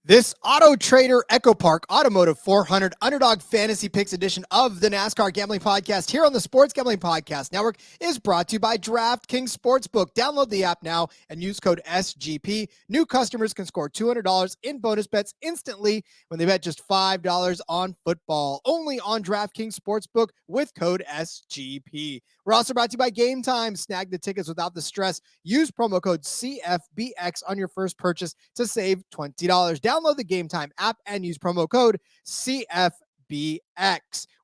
This AutoTrader EchoPark Automotive 400 Underdog Fantasy Picks edition of the NASCAR Gambling Podcast here on the Sports Gambling Podcast Network is brought to you by DraftKings Sportsbook. Download the app now and use code SGP. New customers can score $200 in bonus bets instantly when they bet just $5 on football. Only on DraftKings Sportsbook with code SGP. We're also brought to you by Gametime. Snag the tickets without the stress. Use promo code CFBX on your first purchase to save $20. Download the Gametime app and use promo code CFBX.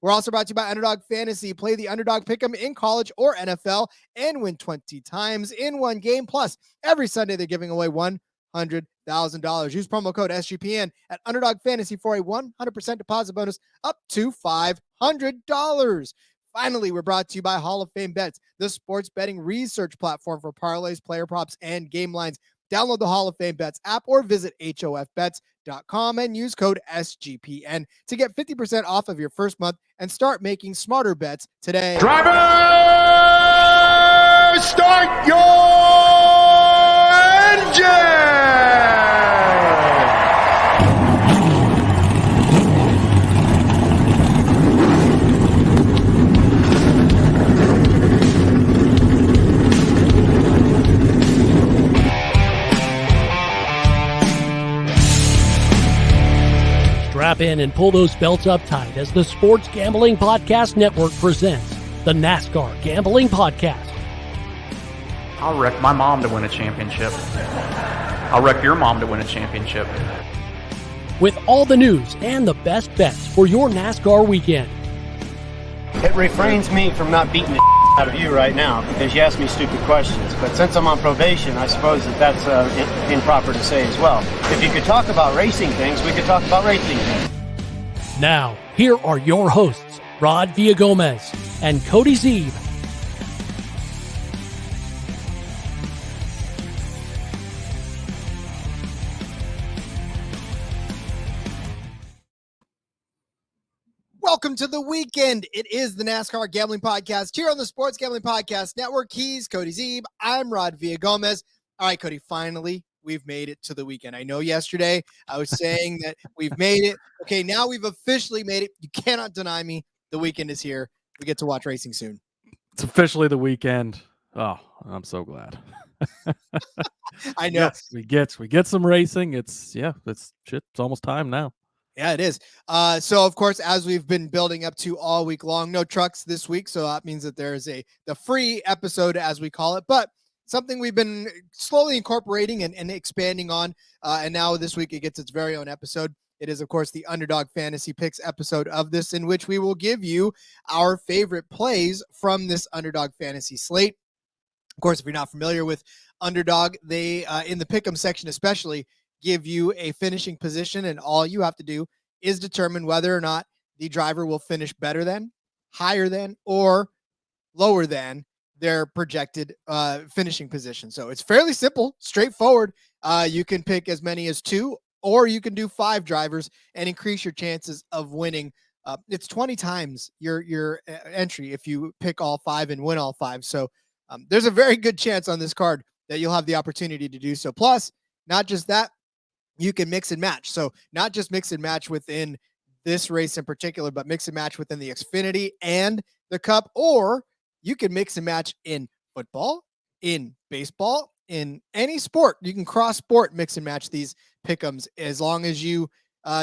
We're also brought to you by Underdog Fantasy. Play the Underdog Pick'em in college or NFL and win 20 times in one game. Plus, every Sunday they're giving away $100,000. Use promo code SGPN at Underdog Fantasy for a 100% deposit bonus up to $500. Finally, we're brought to you by Hall of Fame Bets, the sports betting research platform for parlays, player props, and game lines. Download the Hall of Fame Bets app or visit hofbets.com and use code SGPN to get 50% off of your first month and start making smarter bets today. Driver, start your engine! Strap in and pull those belts up tight as the Sports Gambling Podcast Network presents the NASCAR Gambling Podcast. I'll wreck my mom to win a championship. I'll wreck your mom to win a championship. With all the news and the best bets for your NASCAR weekend. It refrains me from not beating the out of you right now because you ask me stupid questions. But since I'm on probation, I suppose that's improper to say as well. If you could talk about racing things, we could talk about racing things. Now, here are your hosts, Rod Villagomez and Cody Zeeb. Welcome to the weekend. It is the NASCAR Gambling Podcast here on the Sports Gambling Podcast Network. He's Cody Zeeb. I'm Rod Villagomez. All right, Cody, finally, we've made it to the weekend. I know yesterday I was saying that we've made it. Okay, now we've officially made it. You cannot deny me. The weekend is here. We get to watch racing soon. It's officially the weekend. Oh, I'm so glad. I know. Yes, we get some racing. It's almost time now. Yeah, it is. So, of course, as we've been building up to all week long, no trucks this week. So that means that there is the free episode, as we call it, but something we've been slowly incorporating and expanding on. And now this week it gets its very own episode. It is, of course, the Underdog Fantasy Picks episode of this, in which we will give you our favorite plays from this Underdog Fantasy slate. Of course, if you're not familiar with Underdog, they, in the Pick'em section especially, give you a finishing position, and all you have to do is determine whether or not the driver will finish better than, higher than, or lower than their projected finishing position. So it's fairly simple, straightforward. You can pick as many as 2, or you can do 5 drivers and increase your chances of winning. It's 20 times your entry if you pick all 5 and win all 5. So there's a very good chance on this card that you'll have the opportunity to do so. Plus, not just that, you can mix and match. So not just mix and match within this race in particular, but mix and match within the Xfinity and the Cup, or you can mix and match in football, in baseball, in any sport. You can cross sport mix and match these pick'ems as long as you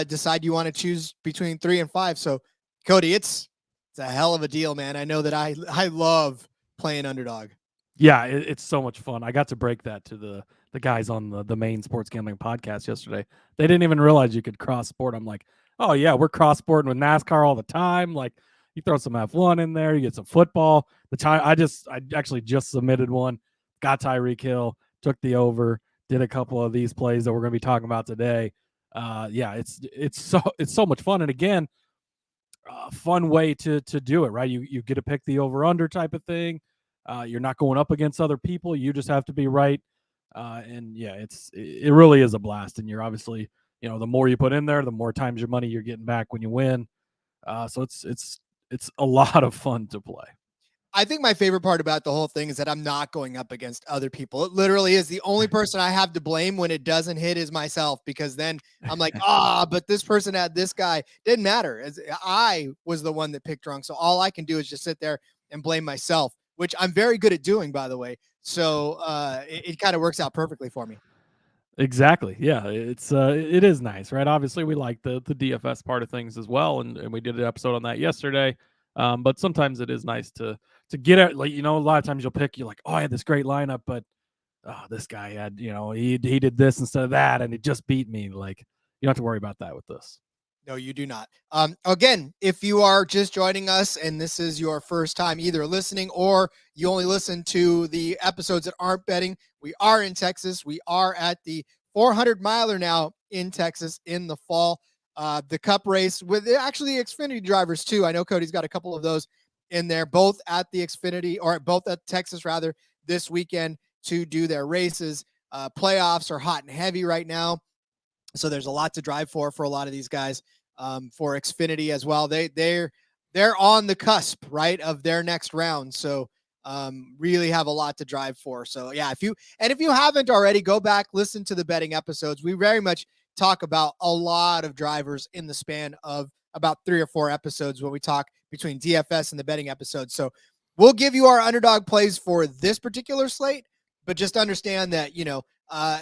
decide you want to choose between 3 and 5. So Cody, it's a hell of a deal, man. I know that I love playing Underdog. Yeah, it's so much fun. I got to break that to the guys on the main Sports Gambling Podcast yesterday. They didn't even realize you could cross sport. I'm like, oh yeah, we're cross sporting with NASCAR all the time. Like, you throw some F1 in there, you get some football. I actually just submitted one, got Tyreek Hill, took the over, did a couple of these plays that we're going to be talking about today. It's so much fun. And again, a fun way to do it, right? You get to pick the over under type of thing. You're not going up against other people. You just have to be right. It really is a blast. And you're obviously, the more you put in there, the more times your money you're getting back when you win. So it's a lot of fun to play. I think my favorite part about the whole thing is that I'm not going up against other people. It literally is the only person I have to blame when it doesn't hit is myself, because then I'm like, but this person had this guy. Didn't matter. I was the one that picked wrong. So all I can do is just sit there and blame myself, which I'm very good at doing, by the way. So it kind of works out perfectly for me. Exactly. Yeah, it is nice, right? Obviously, we like the DFS part of things as well, and we did an episode on that yesterday. But sometimes it is nice to get it. Like, a lot of times you'll pick, you're like, oh, I had this great lineup, but this guy had, he did this instead of that, and it just beat me. Like, you don't have to worry about that with this. No, you do not. Again, if you are just joining us and this is your first time either listening or you only listen to the episodes that aren't betting, we are in Texas. We are at the 400 miler now in Texas in the fall. The Cup race with actually Xfinity drivers too. I know Cody's got a couple of those in there, both at the Xfinity, or both at Texas rather, this weekend to do their races. Playoffs are hot and heavy right now, so there's a lot to drive for a lot of these guys. For Xfinity as well, they're on the cusp, right, of their next round. So really have a lot to drive for. So yeah, if you haven't already, go back, listen to the betting episodes. We very much talk about a lot of drivers in the span of about 3 or 4 episodes when we talk between DFS and the betting episodes. So we'll give you our underdog plays for this particular slate, but just understand that,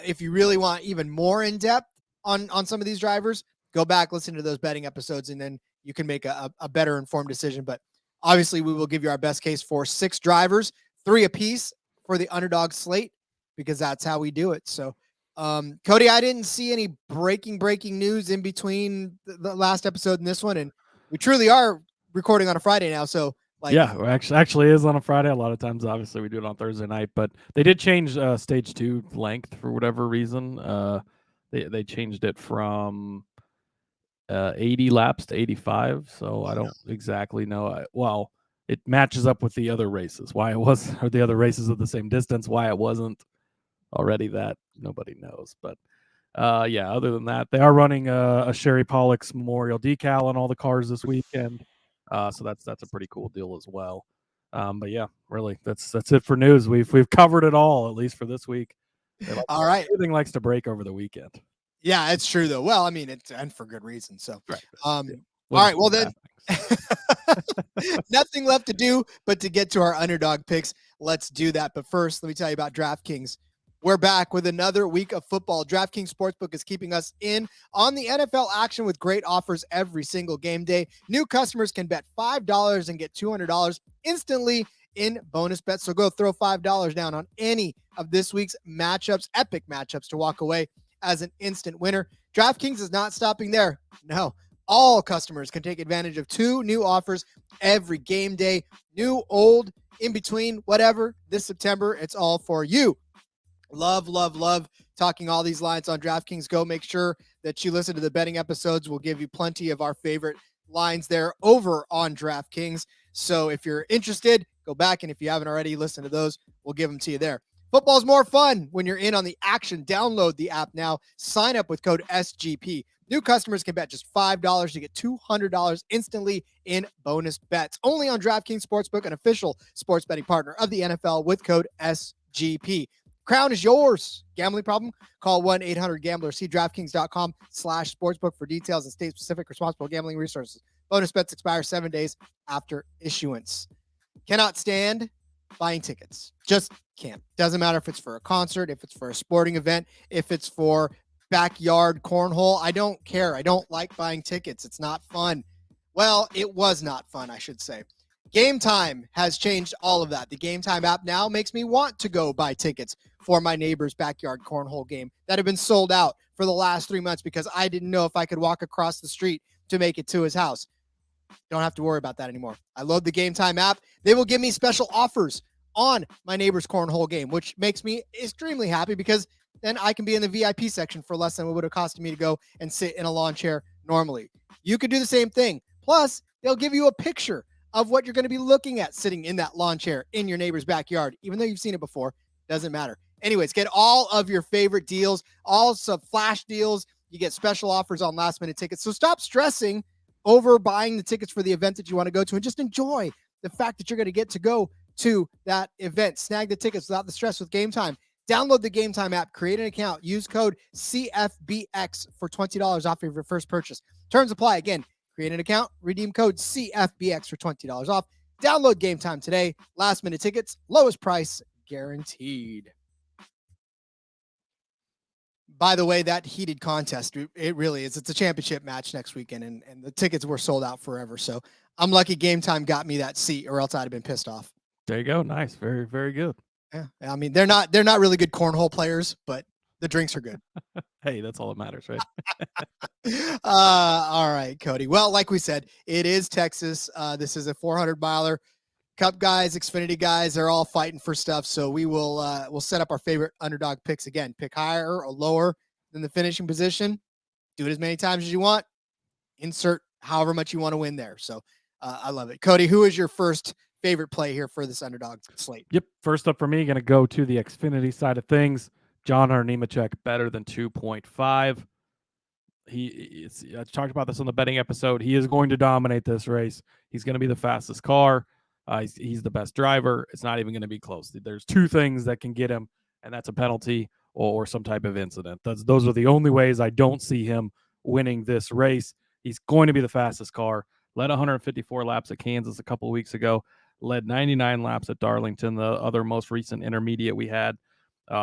if you really want even more in depth on some of these drivers, go back, listen to those betting episodes, and then you can make a better informed decision. But obviously, we will give you our best case for 6 drivers, 3 apiece for the underdog slate, because that's how we do it. So, Cody, I didn't see any breaking news in between the last episode and this one, and we truly are recording on a Friday now. So, yeah, actually is on a Friday. A lot of times, obviously, we do it on Thursday night, but they did change stage 2 length for whatever reason. They changed it from 80 laps to 85, so I don't exactly know. Well, it matches up with the other races. Why it was, or the other races of the same distance, why it wasn't already, that nobody knows. But yeah, other than that, they are running a Sherry Pollock's Memorial decal on all the cars this weekend, so that's a pretty cool deal as well. But yeah, really, that's it for news. We've covered it all, at least for this week. All right, everything likes to break over the weekend. Yeah, it's true though. Well, I mean, and for good reason. So, right. All right. Well, then nothing left to do but to get to our underdog picks. Let's do that. But first, let me tell you about DraftKings. We're back with another week of football. DraftKings Sportsbook is keeping us in on the NFL action with great offers every single game day. New customers can bet $5 and get $200 instantly in bonus bets. So go throw $5 down on any of this week's matchups, epic matchups, to walk away as an instant winner. DraftKings is not stopping there. No, all customers can take advantage of 2 new offers every game day. New, old, in between, whatever. This September, it's all for you. Love talking all these lines on DraftKings. Go make sure that you listen to the betting episodes. We'll give you plenty of our favorite lines there over on DraftKings. So if you're interested, go back, and if you haven't already listened to those, we'll give them to you there. Football's more fun when you're in on the action. Download the app now. Sign up with code SGP. New customers can bet just $5 to get $200 instantly in bonus bets. Only on DraftKings Sportsbook, an official sports betting partner of the NFL, with code SGP. Crown is yours. Gambling problem? Call 1-800-GAMBLER. See DraftKings.com/sportsbook for details and state-specific responsible gambling resources. Bonus bets expire 7 days after issuance. Cannot stand buying tickets. Just can't. Doesn't matter if it's for a concert, if it's for a sporting event, if it's for backyard cornhole. I don't care. I don't like buying tickets. It's not fun. Well, it was not fun, I should say. Gametime has changed all of that. The Gametime app now makes me want to go buy tickets for my neighbor's backyard cornhole game that have been sold out for the last 3 months because I didn't know if I could walk across the street to make it to his house. Don't have to worry about that anymore. I load the Gametime app. They will give me special offers on my neighbor's cornhole game, which makes me extremely happy because then I can be in the VIP section for less than it would have costed me to go and sit in a lawn chair normally. You could do the same thing. Plus, they'll give you a picture of what you're going to be looking at sitting in that lawn chair in your neighbor's backyard. Even though you've seen it before, doesn't matter. Anyways, get all of your favorite deals, also flash deals. You get special offers on last-minute tickets. So stop stressing over buying the tickets for the event that you want to go to and just enjoy the fact that you're going to get to go to that event. Snag the tickets without the stress with Gametime. Download the Gametime app, create an account, use code CFBX for $20 off of your first purchase. Terms apply. Again, create an account, redeem code CFBX for $20 off. Download Gametime today. Last minute tickets, lowest price guaranteed. By the way, that heated contest, it really is. It's a championship match next weekend, and the tickets were sold out forever. So I'm lucky Gametime got me that seat, or else I'd have been pissed off. There you go. Nice. Very, very good. Yeah. I mean, they're not really good cornhole players, but the drinks are good. Hey, that's all that matters, right? All right, Cody. Well, like we said, it is Texas. This is a 400-miler. Cup guys, Xfinity guys, they're all fighting for stuff. So we'll set up our favorite underdog picks again. Pick higher or lower than the finishing position. Do it as many times as you want. Insert however much you want to win there. So I love it. Cody, who is your first favorite play here for this underdog slate? Yep. First up for me, going to go to the Xfinity side of things. John Nemechek better than 2.5. I talked about this on the betting episode. He is going to dominate this race. He's going to be the fastest car. He's the best driver. It's not even going to be close. There's two things that can get him, and that's a penalty or some type of incident. Those are the only ways I don't see him winning this race. He's going to be the fastest car. Led 154 laps at Kansas a couple of weeks ago. Led 99 laps at Darlington, the other most recent intermediate we had.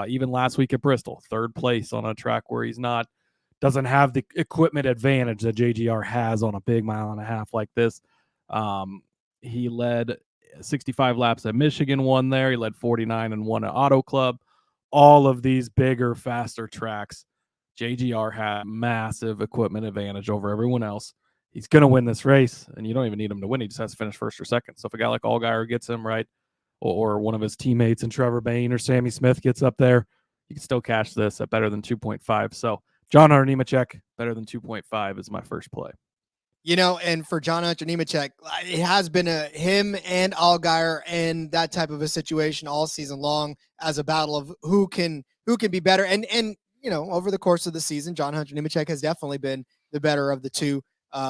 Even last week at Bristol, third place on a track where doesn't have the equipment advantage that JGR has on a big mile and a half like this. He led 65 laps at Michigan, won there. He led 49 and won at Auto Club. All of these bigger, faster tracks, JGR had massive equipment advantage over everyone else. He's going to win this race, and you don't even need him to win. He just has to finish first or second. So if a guy like Allgaier gets him, right, or one of his teammates and Trevor Bayne or Sammy Smith gets up there, you can still cash this at better than 2.5. So John Nemechek, better than 2.5 is my first play. And for John Nemechek, it has been him and Allgaier and that type of a situation all season long as a battle of who can be better. And over the course of the season, John Nemechek has definitely been the better of the two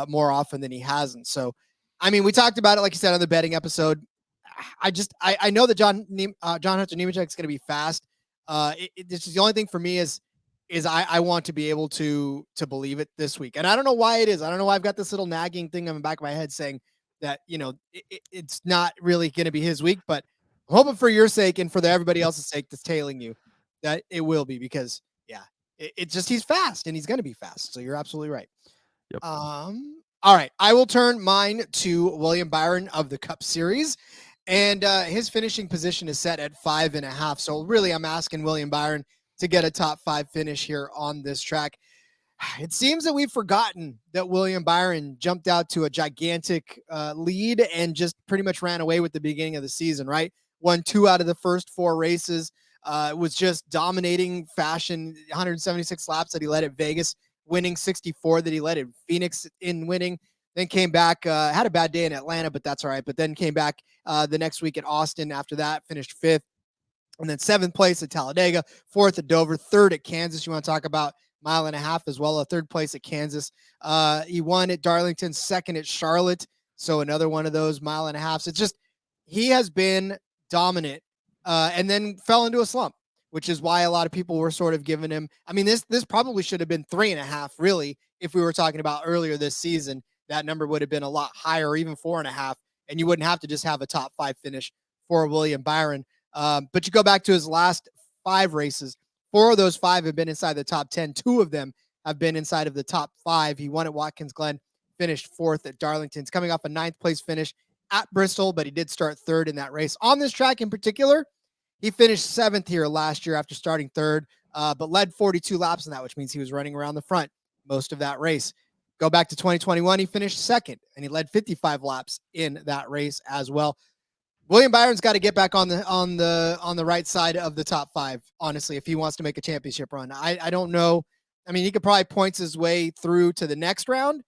more often than he hasn't. So, I mean, we talked about it, like you said, on the betting episode. I know that John Nemechek is going to be fast. This is the only thing for me is I want to be able to believe it this week. And I don't know why it is. I don't know why I've got this little nagging thing in the back of my head saying that, it's not really going to be his week, but I'm hoping for your sake and for everybody else's sake that's tailing you that it will be, because it's just, he's fast and he's going to be fast. So you're absolutely right. Yep. All right. I will turn mine to William Byron of the Cup Series, and his finishing position is set at 5.5. So really I'm asking William Byron to get a top 5 finish here on this track. It seems that we've forgotten that William Byron jumped out to a gigantic lead and just pretty much ran away with the beginning of the season, right? Won 2 out of the first 4 races, was just dominating fashion, 176 laps that he led at Vegas, winning 64 that he led at Phoenix in winning, then came back, had a bad day in Atlanta, but that's all right. But then came back the next week at Austin after that, finished 5th. And then 7th place at Talladega, 4th at Dover, 3rd at Kansas. You want to talk about mile and a half as well, a 3rd place at Kansas. He won at Darlington, 2nd at Charlotte. So another one of those mile and a halves. It's just, he has been dominant and then fell into a slump, which is why a lot of people were sort of giving him, I mean, this probably should have been 3.5, really. If we were talking about earlier this season, that number would have been a lot higher, even 4.5. And you wouldn't have to just have a top 5 finish for William Byron. But you go back to his last 5 races, 4 of those 5 have been inside the top 10. 2 of them have been inside of the top 5. He won at Watkins Glen, finished 4th at Darlington. He's coming off a 9th place finish at Bristol, but he did start 3rd in that race. On this track in particular, he finished 7th here last year after starting 3rd, but led 42 laps in that, which means he was running around the front most of that race. Go back to 2021, he finished 2nd, and he led 55 laps in that race as well. William Byron's got to get back on the right side of the top 5, honestly, if he wants to make a championship run. I don't know. I mean, he could probably points his way through to the next round,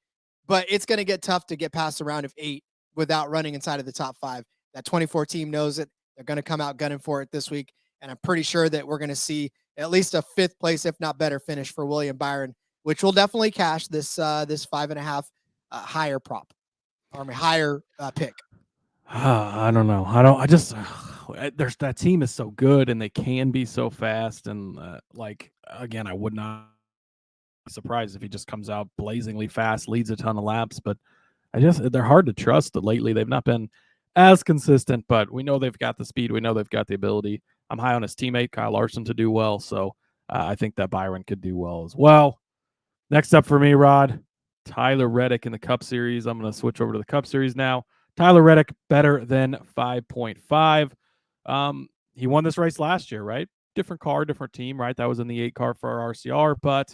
but it's going to get tough to get past the round of 8 without running inside of the top 5. That 24 team knows it. They're going to come out gunning for it this week, and I'm pretty sure that we're going to see at least a 5th place, if not better, finish for William Byron, which will definitely cash this 5.5 higher prop or higher pick. I don't know. I just there's that team is so good and they can be so fast and like again, I would not be surprised if he just comes out blazingly fast, leads a ton of laps, but they're hard to trust. Lately, they've not been as consistent, but we know they've got the speed. We know they've got the ability. I'm high on his teammate Kyle Larson to do well, so I think that Byron could do well as well. Next up for me, Rod, Tyler Reddick in the Cup Series. I'm going to switch over to the Cup Series now. Tyler Reddick better than 5.5. He won this race last year, right? Different car, different team, right? That was in the 8 car for our RCR, but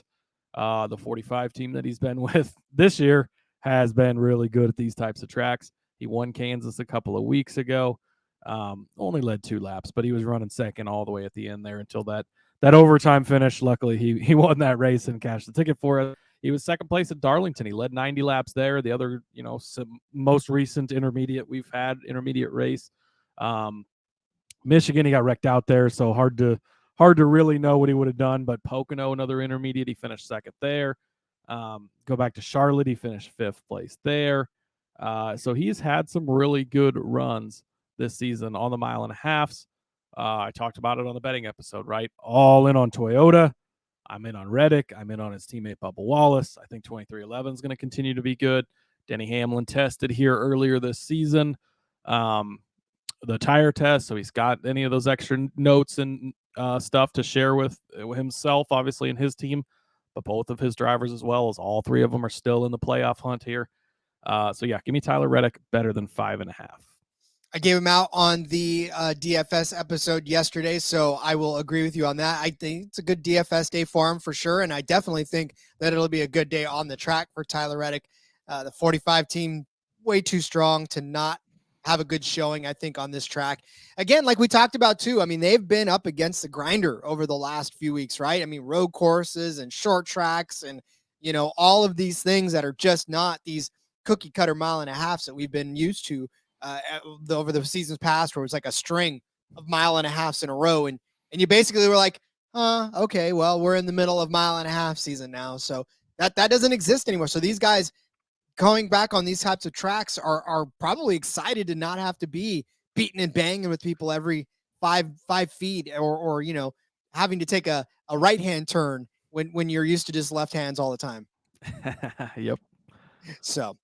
the 45 team that he's been with this year has been really good at these types of tracks. He won Kansas a couple of weeks ago. Only led 2 laps, but he was running second all the way at the end there until that overtime finish. Luckily, he won that race and cashed the ticket for it. He was second place at Darlington. He led 90 laps there. The other, most recent intermediate race. Michigan, he got wrecked out there, so hard to really know what he would have done. But Pocono, another intermediate, he finished second there. Go back to Charlotte, he finished 5th place there. So he's had some really good runs this season on the mile and a halves. I talked about it on the betting episode, right? All in on Toyota. I'm in on Reddick. I'm in on his teammate Bubba Wallace. I think 2311 is going to continue to be good. Denny Hamlin tested here earlier this season. The tire test, so he's got any of those extra notes and stuff to share with himself, obviously, and his team, but both of his drivers as well, as all 3 of them are still in the playoff hunt here. So yeah, give me Tyler Reddick better than 5.5. I gave him out on the DFS episode yesterday, so I will agree with you on that. I think it's a good DFS day for him for sure, and I definitely think that it'll be a good day on the track for Tyler Reddick. The 45 team, way too strong to not have a good showing, I think, on this track. Again, like we talked about too, I mean, they've been up against the grinder over the last few weeks, right? I mean, road courses and short tracks and, all of these things that are just not these cookie cutter mile and a halves that we've been used to over the seasons past, where it's like a string of mile and a halves in a row. And you basically were like, okay, well, we're in the middle of mile and a half season now. So that doesn't exist anymore. So these guys going back on these types of tracks are probably excited to not have to be beating and banging with people every five feet or having to take a right-hand turn when you're used to just left hands all the time. Yep. So,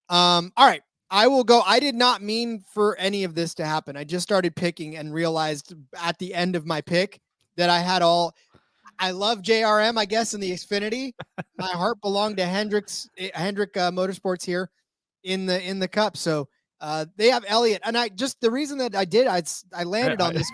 all right. I will go. I did not mean for any of this to happen. I just started picking and realized at the end of my pick that I love JRM, I guess, in the Xfinity. My heart belonged to Hendrick Motorsports here in the Cup. So they have Elliott, and the reason that I did, I landed on this.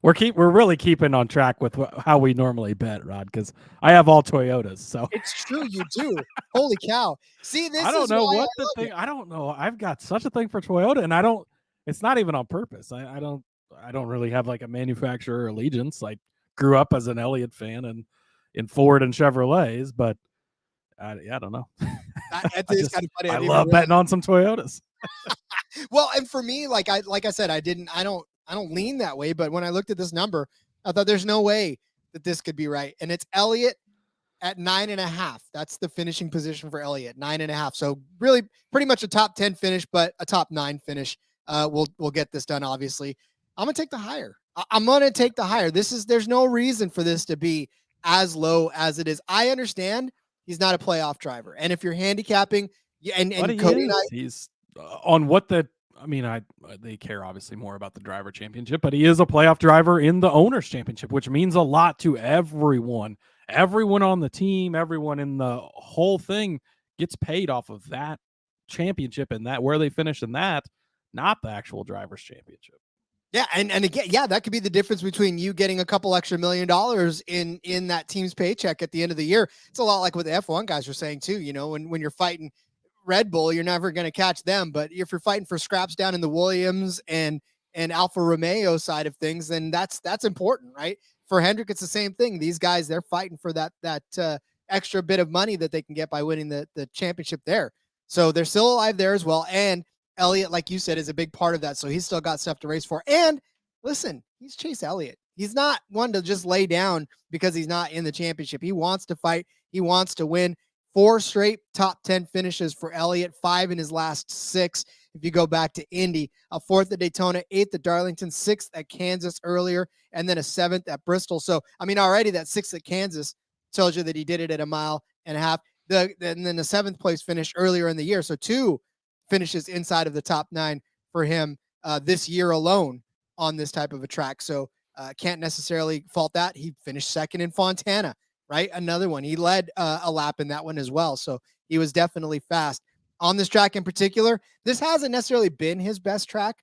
We're really keeping on track with how we normally bet, Rod, because I have all Toyotas. So it's true, you do. Holy cow! See, this I don't is know why what the thing. I don't know. I've got such a thing for Toyota, and I don't. It's not even on purpose. I don't really have like a manufacturer allegiance. I grew up as an Elliott fan and in Ford and Chevrolets, but I don't know. It's kind of funny. I love betting on some Toyotas. Well, and for me, like I said, I don't lean that way, but when I looked at this number, I thought there's no way that this could be right. And it's Elliott at 9.5. That's the finishing position for Elliott, 9.5. So really pretty much a top 10 finish, but a top 9 finish. We'll get this done. Obviously, I'm going to take the higher. I'm going to take the higher. There's no reason for this to be as low as it is. I understand he's not a playoff driver. And if you're handicapping and Cody, he's on what they care obviously more about the driver championship, but he is a playoff driver in the owners championship, which means a lot to everyone on the team, everyone in the whole thing gets paid off of that championship and that where they finish in that, not the actual drivers championship. Yeah. And again, that could be the difference between you getting a couple extra $1 million in that team's paycheck at the end of the year. It's a lot like what the F1 guys are saying too. When you're fighting Red Bull, you're never going to catch them. But if you're fighting for scraps down in the Williams and Alfa Romeo side of things, then that's important, right? For Hendrick, it's the same thing. These guys, they're fighting for that extra bit of money that they can get by winning the championship there. So they're still alive there as well. And Elliott, like you said, is a big part of that. So he's still got stuff to race for. And listen, he's Chase Elliott. He's not one to just lay down because he's not in the championship. He wants to fight. He wants to win. 4 straight top 10 finishes for Elliott, 5 in his last 6. If you go back to Indy, a 4th at Daytona, 8th at Darlington, 6th at Kansas earlier, and then a 7th at Bristol. So, I mean, already that 6th at Kansas tells you that he did it at 1.5 miles. And then the 7th place finish earlier in the year. So 2 finishes inside of the top 9 for him this year alone on this type of a track. So can't necessarily fault that. He finished 2nd in Fontana, right? Another one. He led a lap in that one as well. So he was definitely fast. On this track in particular, this hasn't necessarily been his best track,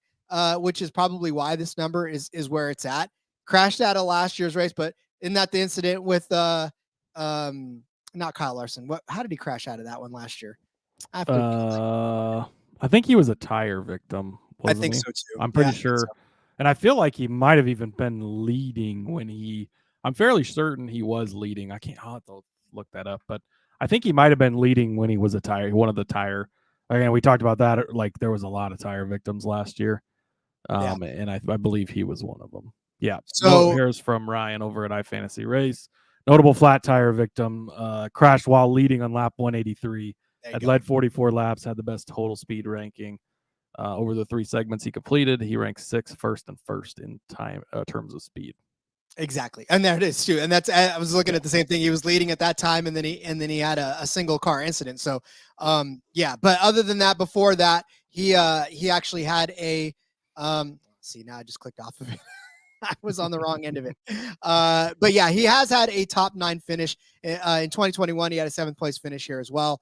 which is probably why this number is where it's at. Crashed out of last year's race, but isn't that the incident with not Kyle Larson? How did he crash out of that one last year? I think he was a tire victim. I think He? so too. I'm pretty sure. And I feel like he might have even been leading when I'm fairly certain he was leading. I'll have to look that up, but I think he might have been leading when he was one of the tire. Again, we talked about that. Like there was a lot of tire victims last year. And I believe he was one of them. Yeah. So here's from Ryan over at iFantasy Race. Notable flat tire victim, crashed while leading on lap 183. Had led 44 laps, had the best total speed ranking. Over the 3 segments he completed, he ranked 6th, first in time terms of speed. Exactly, and there it is too. And that's I was looking at the same thing. He was leading at that time, and then he had a single car incident. So, yeah. But other than that, before that, he actually had a see, now I just clicked off of it. I was on the wrong end of it. But yeah, he has had a top 9 finish in 2021. He had a 7th place finish here as well.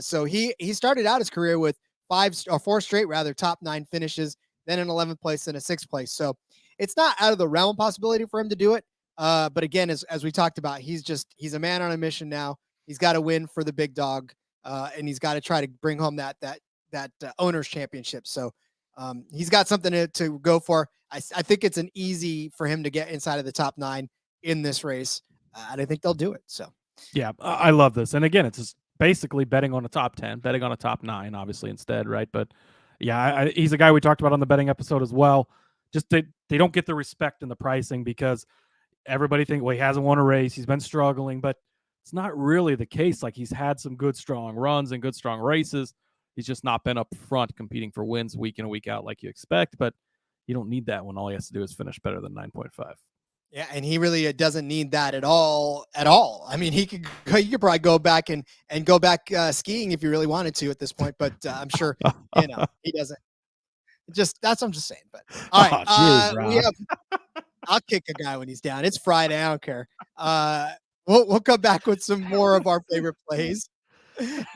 So he started out his career with 4 straight top 9 finishes, then an 11th place and a 6th place. So it's not out of the realm of possibility for him to do it. But again, as we talked about, he's a man on a mission now. He's got to win for the big dog, and he's got to try to bring home that owner's championship. So he's got something to go for. I think it's an easy for him to get inside of the top 9 in this race, and I think they'll do it. So yeah, I love this. And again, it's just basically betting on a top 10, betting on a top 9, obviously instead, right? But yeah, he's a guy we talked about on the betting episode as well. Just they don't get the respect in the pricing because everybody think, well, he hasn't won a race, he's been struggling, but it's not really the case. Like he's had some good strong runs and good strong races. He's just not been up front competing for wins week in and week out like you expect. But you don't need that when all he has to do is finish better than 9.5. Yeah, and he really doesn't need that at all. I mean, he could probably go back and go back skiing if he really wanted to at this point. But I'm sure he doesn't. I'm just saying. But all right, I'll kick a guy when he's down. It's Friday. I don't care. We'll come back with some more of our favorite plays.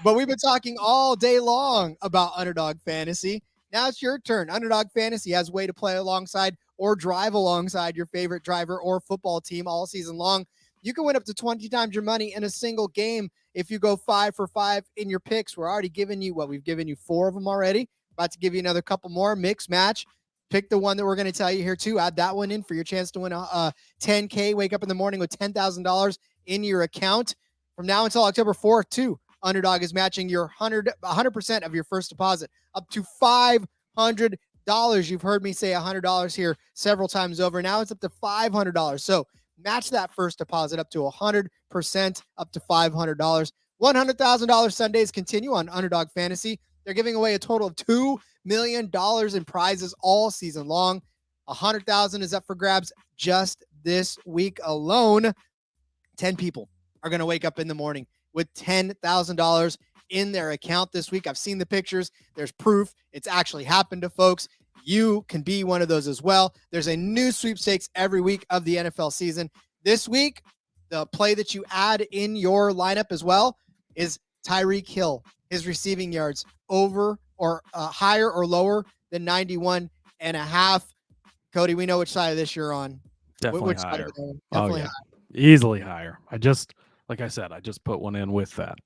But we've been talking all day long about Underdog Fantasy. Now it's your turn. Underdog Fantasy has a way to play alongside or drive alongside your favorite driver or football team all season long. You can win up to 20 times your money in a single game if you go 5 for 5 in your picks. We're already giving you we've given you 4 of them already. About to give you another couple more. Mix, match. Pick the one that we're going to tell you here too. Add that one in for your chance to win a $10K. Wake up in the morning with $10,000 in your account. From now until October 4th too, Underdog is matching your 100% of your first deposit up to $500. You've heard me say $100 here several times over. Now it's up to $500. So match that first deposit up to 100%, up to $500. $100,000 Sundays continue on Underdog Fantasy. They're giving away a total of $2 million in prizes all season long. $100,000 is up for grabs just this week alone. 10 people are going to wake up in the morning with $10,000 in their account this week. I've seen the pictures. There's proof. It's actually happened to folks. You can be one of those as well. There's a new sweepstakes every week of the NFL season. This week, the play that you add in your lineup as well is Tyreek Hill, his receiving yards over or higher or lower than 91.5. Cody, we know which side of this you're on. Definitely which higher. Definitely higher. Easily higher. Like I said, I just put one in with that.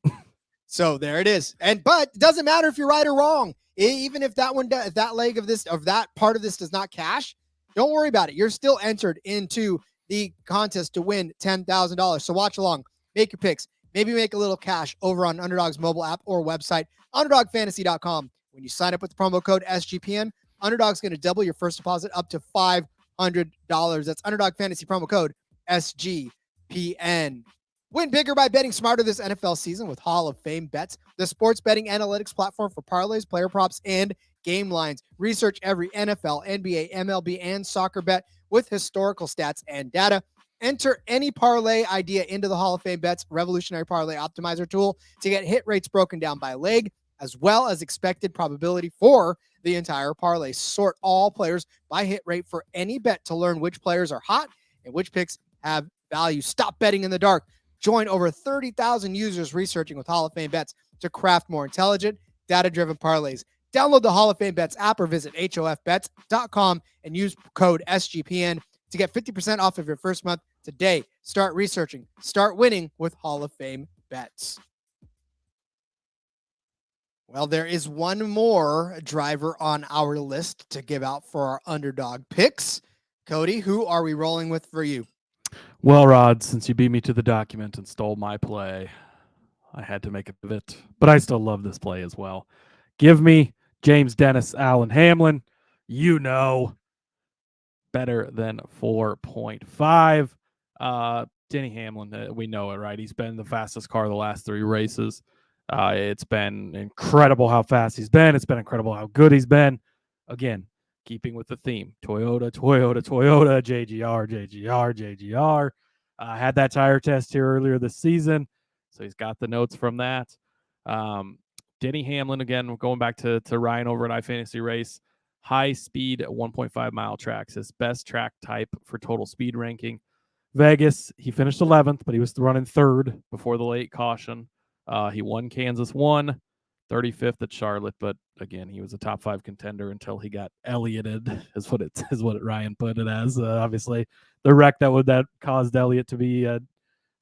So there it is. But it doesn't matter if you're right or wrong. Even if that one, if that leg of this, of that part of this does not cash, don't worry about it. You're still entered into the contest to win $10,000. So watch along, make your picks, maybe make a little cash over on Underdog's mobile app or website, underdogfantasy.com. When you sign up with the promo code SGPN, Underdog's going to double your first deposit up to $500. That's Underdog Fantasy promo code SGPN. Win bigger by betting smarter this NFL season with Hall of Fame Bets, the sports betting analytics platform for parlays, player props, and game lines. Research every NFL, NBA, MLB, and soccer bet with historical stats and data. Enter any parlay idea into the Hall of Fame Bets revolutionary parlay optimizer tool to get hit rates broken down by leg, as well as expected probability for the entire parlay. Sort all players by hit rate for any bet to learn which players are hot and which picks have value. Stop betting in the dark. Join over 30,000 users researching with Hall of Fame Bets to craft more intelligent, data-driven parlays. Download the Hall of Fame Bets app or visit hofbets.com and use code SGPN to get 50% off of your first month today. Start researching. Start winning with Hall of Fame Bets. Well, there is one more driver on our list to give out for our underdog picks. Cody, who are we rolling with for you? Well, Rod, since you beat me to the document and stole my play, I had to make a pivot, but I still love this play as well. Give me James Dennis, Allen Hamlin. You know, better than 4.5. Denny Hamlin, we know it, right? He's been the fastest car the last 3 races. It's been incredible how fast he's been. It's been incredible how good he's been. Again, keeping with the theme, Toyota, JGR. Had that tire test here earlier this season, so he's got the notes from that. Denny Hamlin, again, going back to Ryan over at iFantasy Race, high speed 1.5 mile tracks, his best track type for total speed ranking. Vegas, he finished 11th, but he was running 3rd before the late caution. He won Kansas 1, 35th at Charlotte, but again, he was a top 5 contender until he got Ellioted, is what Ryan put it as. Obviously, the wreck that caused Elliott to be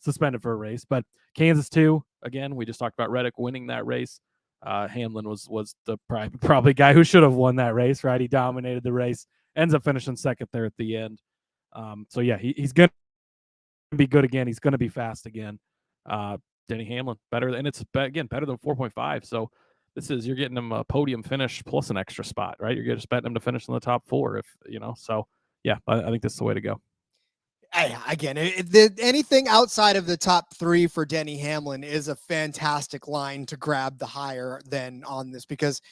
suspended for a race. But Kansas 2, again, we just talked about Reddick winning that race. Hamlin was the probably guy who should have won that race, right? He dominated the race, ends up finishing 2nd there at the end. So yeah, he's going to be good again. He's going to be fast again. Denny Hamlin, better, and it's again better than 4.5. So you're getting him a podium finish plus an extra spot, right? You're just betting him to finish in the top 4, if you know. So yeah, I think this is the way to go. Again, anything outside of the top 3 for Denny Hamlin is a fantastic line to grab the higher than on this, because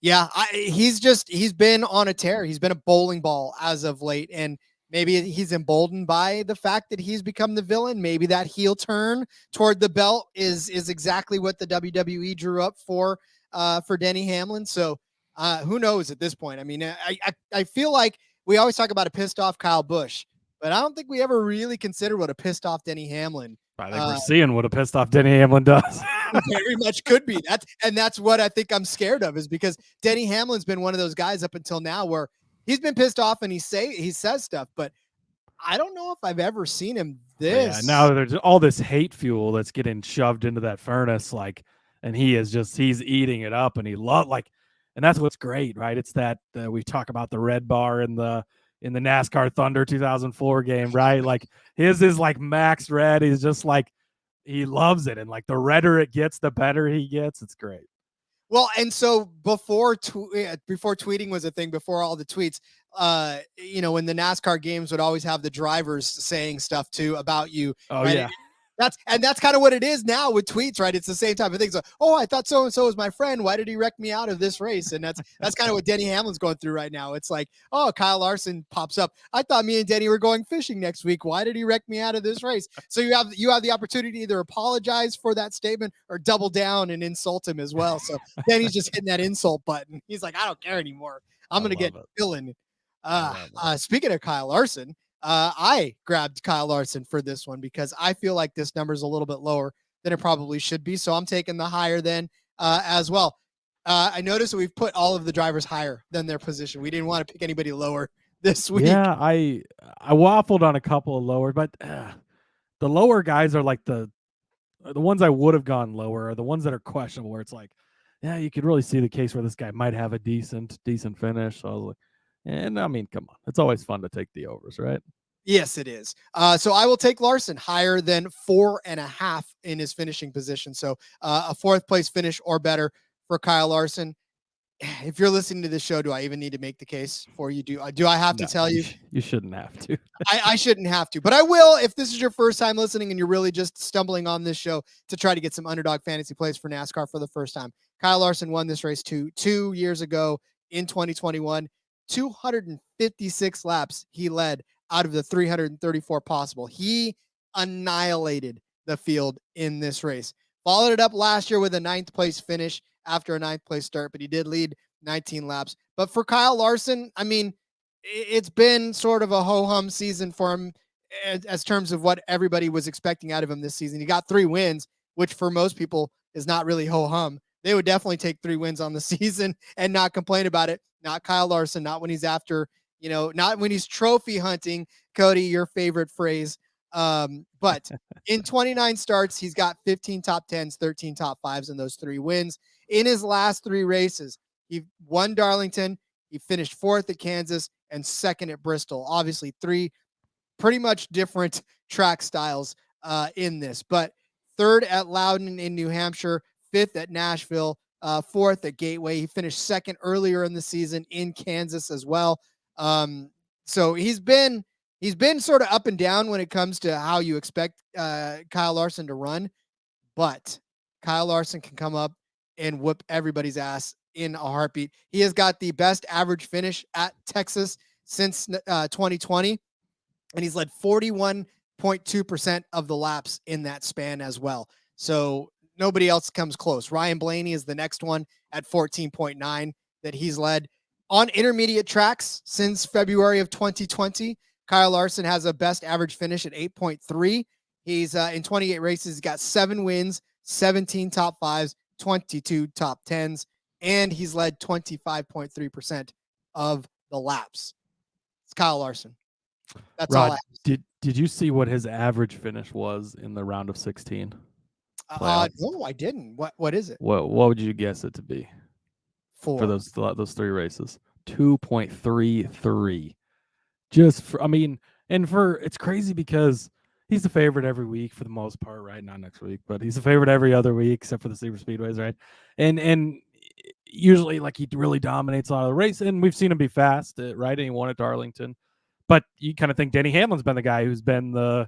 yeah, he's been on a tear. He's been a bowling ball as of late, and maybe he's emboldened by the fact that he's become the villain. Maybe that heel turn toward the belt is exactly what the WWE drew up for Denny Hamlin. So who knows at this point? I mean, I feel like we always talk about a pissed off Kyle Busch, but I don't think we ever really consider what a pissed off Denny Hamlin. I think we're seeing what a pissed off Denny Hamlin does. Very much could be. That's what I think I'm scared of, is because Denny Hamlin's been one of those guys up until now where he's been pissed off and he says stuff, but I don't know if I've ever seen him this. Yeah, now there's all this hate fuel that's getting shoved into that furnace, and he's eating it up, and and that's what's great, right? It's that we talk about the red bar in the NASCAR Thunder 2004 game, right? Like his is like max red. He's just he loves it, and the redder it gets, the better he gets. It's great. Well, and so before tweeting was a thing, before all the tweets, when the NASCAR games would always have the drivers saying stuff too about you. Oh right? yeah. That's kind of what it is now with tweets, right? It's the same type of thing. So, I thought so and so was my friend. Why did he wreck me out of this race? And that's kind of what Denny Hamlin's going through right now. It's like, Kyle Larson pops up. I thought me and Denny were going fishing next week. Why did he wreck me out of this race? So you have the opportunity to either apologize for that statement or double down and insult him as well. So Denny's just hitting that insult button. He's like, I don't care anymore. I'm gonna get villain. Speaking of Kyle Larson. I grabbed Kyle Larson for this one because I feel like this number is a little bit lower than it probably should be. So I'm taking the higher than as well. I noticed that we've put all of the drivers higher than their position. We didn't want to pick anybody lower this week. Yeah, I waffled on a couple of lower, but the lower guys are the ones I would have gone lower are the ones that are questionable, where it's you could really see the case where this guy might have a decent finish. So I was like, and I mean, come on. It's always fun to take the overs, right? Yes, it is. So I will take Larson higher than 4.5 in his finishing position. So a 4th place finish or better for Kyle Larson. if you're listening to this show, do I even need to make the case for you? Do I have to tell you? You shouldn't have to. I shouldn't have to, but I will if this is your first time listening and you're really just stumbling on this show to try to get some underdog fantasy plays for NASCAR for the first time. Kyle Larson won this race 2 years ago in 2021. 256 laps he led out of the 334 possible. He annihilated the field in this race. Followed it up last year with a 9th place finish after a 9th place start, but he did lead 19 laps. But for Kyle Larson, I mean, it's been sort of a ho-hum season for him as terms of what everybody was expecting out of him this season. He got 3 wins, which for most people is not really ho-hum. They would definitely take 3 wins on the season and not complain about it. Not Kyle Larson, not when he's after, not when he's trophy hunting. Cody, your favorite phrase. But in 29 starts, he's got 15 top 10s, 13 top 5s, and those 3 wins. In his last 3 races, he won Darlington, he finished 4th at Kansas, and 2nd at Bristol. Obviously, 3 pretty much different track styles in this, but 3rd at Loudon in New Hampshire, 5th at Nashville, 4th at Gateway. He finished 2nd earlier in the season in Kansas as well. So he's been sort of up and down when it comes to how you expect Kyle Larson to run, but Kyle Larson can come up and whoop everybody's ass in a heartbeat. He has got the best average finish at Texas since 2020, and he's led 41.2% of the laps in that span as well. So nobody else comes close. Ryan Blaney is the next one at 14.9 that he's led. On intermediate tracks since February of 2020, Kyle Larson has a best average finish at 8.3. He's in 28 races, he's got 7 wins, 17 top 5s, 22 top 10s, and he's led 25.3% of the laps. It's Kyle Larson. That's Rod, all. Did you see what his average finish was in the round of 16? No, I didn't. What is it? What would you guess it to be for those 3 races? 2.33. It's crazy because he's the favorite every week for the most part, right? Not next week, but he's a favorite every other week except for the Super Speedways, right? And usually, like, he really dominates a lot of the race, and we've seen him be fast, right? And he won at Darlington. But you kind of think Denny Hamlin's been the guy who's been the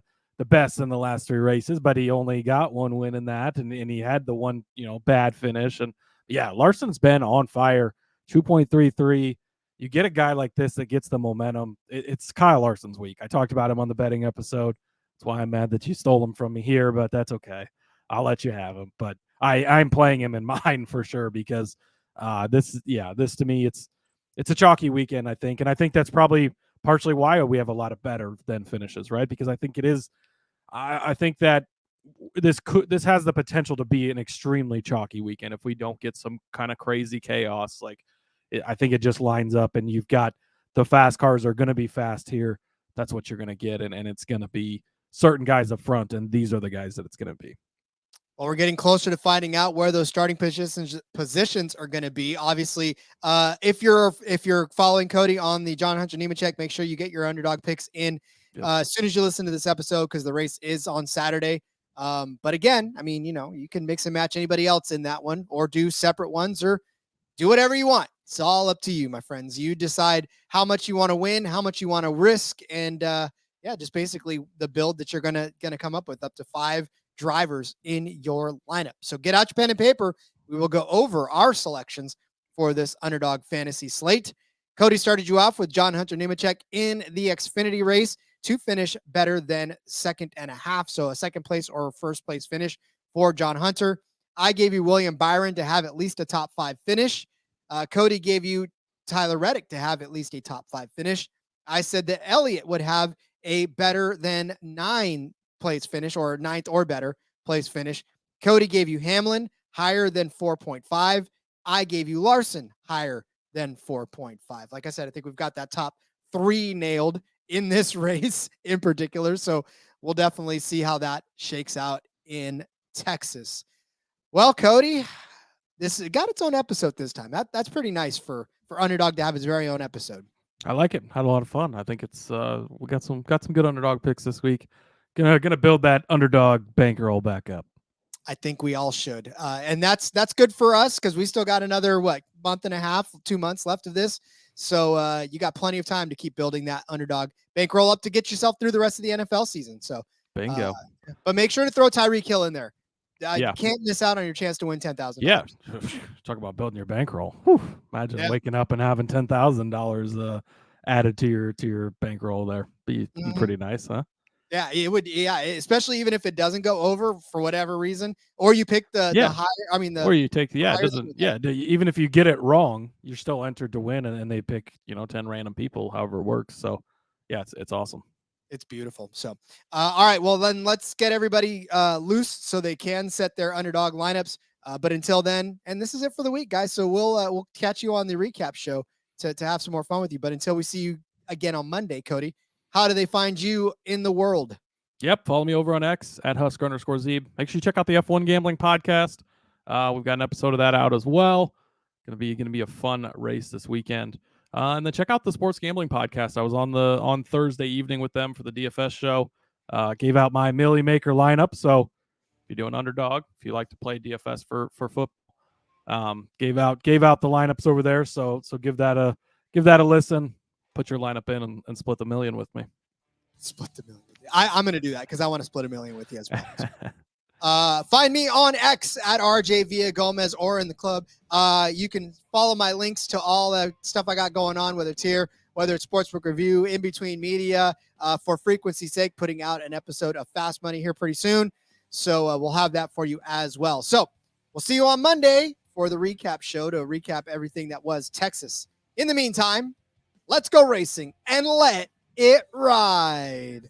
best in the last 3 races, but he only got 1 win in that, and he had the one, bad finish. And yeah, Larson's been on fire. 2.33. You get a guy like this that gets the momentum. It's Kyle Larson's week. I talked about him on the betting episode. That's why I'm mad that you stole him from me here, but that's okay. I'll let you have him. But I'm playing him in mine for sure because this to me, it's a chalky weekend, I think. And I think that's probably partially why we have a lot of better than finishes, right? Because I think it is. I think that this has the potential to be an extremely chalky weekend if we don't get some kind of crazy chaos. I think it just lines up, and you've got the fast cars are going to be fast here. That's what you're going to get, and it's going to be certain guys up front, and these are the guys that it's going to be. Well, we're getting closer to finding out where those starting positions are going to be. Obviously, if you're following Cody on the John Hunter Nemechek, make sure you get your underdog picks in as soon as you listen to this episode because the race is on Saturday. But again, I mean, you can mix and match anybody else in that one or do separate ones or do whatever you want. It's all up to you, my friends. You decide how much you want to win, how much you want to risk, and just basically the build that you're gonna come up with up to 5 drivers in your lineup. So get out your pen and paper. We will go over our selections for this underdog fantasy slate. Cody started you off with John Hunter Nemechek in the Xfinity race to finish better than 2.5. So a 2nd place or 1st place finish for John Hunter. I gave you William Byron to have at least a top 5 finish. Cody gave you Tyler Reddick to have at least a top 5 finish. I said that Elliott would have a better than 9 place finish or 9th or better place finish. Cody gave you Hamlin higher than 4.5. I gave you Larson higher than 4.5. Like I said, I think we've got that top 3 nailed in this race in particular. So we'll definitely see how that shakes out in Texas. Well, Cody, this got its own episode this time. That's pretty nice for Underdog to have his very own episode. I like it. Had a lot of fun. I think it's we got some good underdog picks this week. Gonna build that underdog bankroll back up. I think we all should. And that's good for us because we still got another, month and a half, 2 months left of this. So you got plenty of time to keep building that Underdog bankroll up to get yourself through the rest of the NFL season. So bingo. But make sure to throw Tyreek Hill in there. Yeah. You can't miss out on your chance to win $10,000. Yeah. Talk about building your bankroll. Whew. Imagine waking up and having $10,000 added to your bankroll there. Be pretty nice, huh? Yeah, it would. Yeah, especially even if it doesn't go over for whatever reason, or you pick the higher. I mean, or you take it doesn't. Yeah, even if you get it wrong, you're still entered to win, and they pick 10 random people, however it works. So, yeah, it's awesome. It's beautiful. So, all right, well then let's get everybody loose so they can set their Underdog lineups. But until then, and this is it for the week, guys. So we'll catch you on the recap show to have some more fun with you. But until we see you again on Monday, Cody. How do they find you in the world? Yep. Follow me over on X at Husker_Zeeb. Make sure you check out the F1 Gambling Podcast. We've got an episode of that out as well. Gonna be a fun race this weekend. And then check out the Sports Gambling Podcast. I was on Thursday evening with them for the DFS show. Gave out my Millie Maker lineup. So if you're doing Underdog, if you like to play DFS for football, gave out the lineups over there. So give that a listen. Put your lineup in and split the million with me. Split the million. I'm going to do that because I want to split a million with you as well. Find me on X at RJ Villagomez or in the club. You can follow my links to all the stuff I got going on, whether it's here, whether it's Sportsbook Review, in between media, for frequency's sake, putting out an episode of Fast Money here pretty soon. So we'll have that for you as well. So we'll see you on Monday for the recap show to recap everything that was Texas. In the meantime, let's go racing and let it ride.